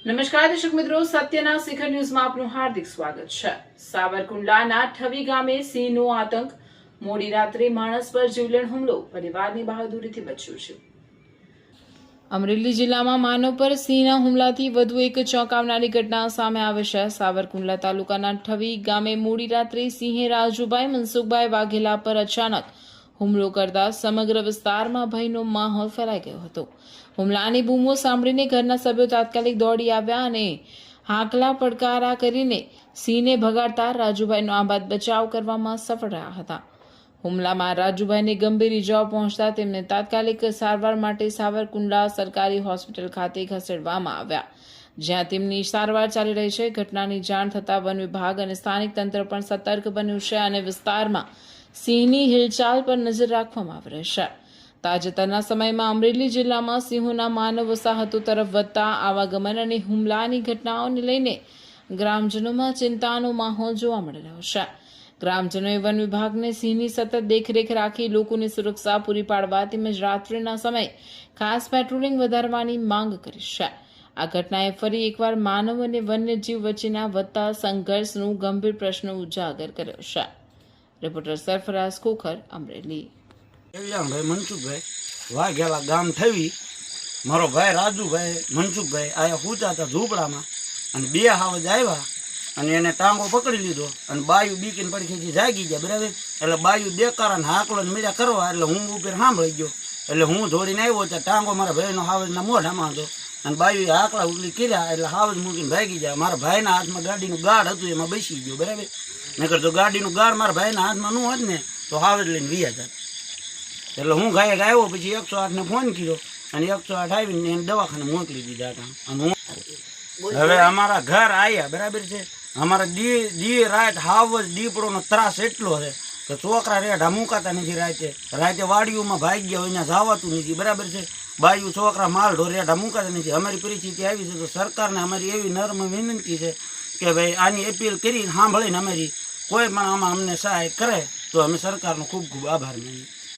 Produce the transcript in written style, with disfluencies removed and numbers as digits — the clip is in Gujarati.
નમસ્કાર દર્શક મિત્રો, સત્યના શિખર ન્યૂઝમાં આપનું હાર્દિક સ્વાગત છે। સાવરકુંડલાના ઠવી ગામે સિંહનો આતંક, મોડી રાત્રે માણસ પર જીવલેણ હુમલો, પરિવારની બહાદુરીથી બચ્યું છે। અમરેલી જિલ્લામાં માનવ પર સિંહના હુમલાથી વધુ એક ચોંકાવનારી ઘટના સામે આવે છે। સાવરકુંડલા તાલુકાના ઠવી ગામે મોડી રાત્રે સિંહે રાજુભાઈ મનસુખભાઈ વાઘેલા પર અચાનક હુમલો કરતા સમગ્ર વિસ્તારમાં ભયનો માહોલ ફેલાઈ ગયો હતો। હુમલાની બૂમો સાંભળીને ઘરના સભ્યો તાત્કાલિક દોડી આવ્યા અને હાકલા પડકારા કરીને સિંહને ભગાડતા રાજુભાઈનો આબાદ બચાવ કરવામાં સફળ રહ્યા હતા। હુમલામાં રાજુભાઈને ગંભીર ઇજાઓ પહોંચતા તેમને તાત્કાલિક સારવાર માટે સાવરકુંડલા સરકારી હોસ્પિટલ ખાતે ખસેડવામાં આવ્યા, જ્યાં તેમની સારવાર ચાલી રહી છે। ઘટનાની જાણ થતાં વન વિભાગ અને સ્થાનિક તંત્ર પણ સતર્ક બન્યું છે અને વિસ્તારમાં સિંહની હિલચાલ પર નજર રાખવામાં આવી રહી છે। તાજેતરના સમયમાં અમરેલી જિલ્લામાં સિંહોના માનવ વસાહતો તરફ વધતા આવાગમન અને હુમલાની ઘટનાઓને લઈને ગ્રામજનોમાં ચિંતાનો માહોલ જોવા મળી રહ્યો છે। ગ્રામજનોએ વન વિભાગને સિંહની સતત દેખરેખ રાખી લોકોને સુરક્ષા પૂરી પાડવા તેમજ રાત્રિના સમયે ખાસ પેટ્રોલિંગ વધારવાની માંગ કરી છે। આ ઘટનાએ ફરી એકવાર માનવ અને વન્યજીવ વચ્ચેના વધતા સંઘર્ષનું ગંભીર પ્રશ્ન ઉજાગર કર્યો છે। રિપોર્ટર સરફરાઝ ખોખર, અમરેલી। ભાઈ મનસુખભાઈ વાઘેલા ગામ ઠવી, મારો ભાઈ રાજુભાઈ મનસુખભાઈ આયા પૂછા હતા ઝૂંપડામાં અને બે હાવજ આવ્યા અને એને ટાંગો પકડી લીધો અને બાયુ બીકીને પડખેથી જાગી ગયા, બરાબર। એટલે બાયુ દેકારા હાકલો મળ્યા કરવા એટલે હું ઉપર સાંભળી ગયો એટલે હું દોડીને આવ્યો ત્યાં ટાંગો મારા ભાઈનો હાવજના મોઢામાં હતો અને બાયુ હાકલા ઉકલી કર્યા એટલે હાવજ મૂકીને ભાગી ગયા। મારા ભાઈના હાથમાં ગાડીનું ગાઢ હતું, એમાં બેસી ગયો, બરાબર। નકર તો ગાડીનું ગાઢ મારા ભાઈના હાથમાં ન હોત ને તો હાવજ લઈને વ્યા જાત। એટલે હું ગાયક આવ્યો, પછી 108 ને ફોન કર્યો અને 108 આવીને એને દવાખાને મોકલી દીધા હતા। અને હું હવે અમારા ઘર આવ્યા, બરાબર છે। અમારા દી રાત હાવજ દીપડોનો ત્રાસ એટલો છે કે છોકરા રેઢા મૂકાતા નથી, રાતે વાડીઓમાં ભાગી ગયા હોય ત્યાં જવાતું નથી, બરાબર છે। બાયું છોકરા માલઢો રેઢા મૂકાતા નથી। અમારી પરિસ્થિતિ આવી છે તો સરકારને અમારી એવી નર્મ વિનંતી છે કે ભાઈ આની અપીલ કરીને સાંભળીને અમારી કોઈ પણ આમાં અમને સહાય કરે તો અમે સરકારનો ખૂબ ખૂબ આભાર માનીએ।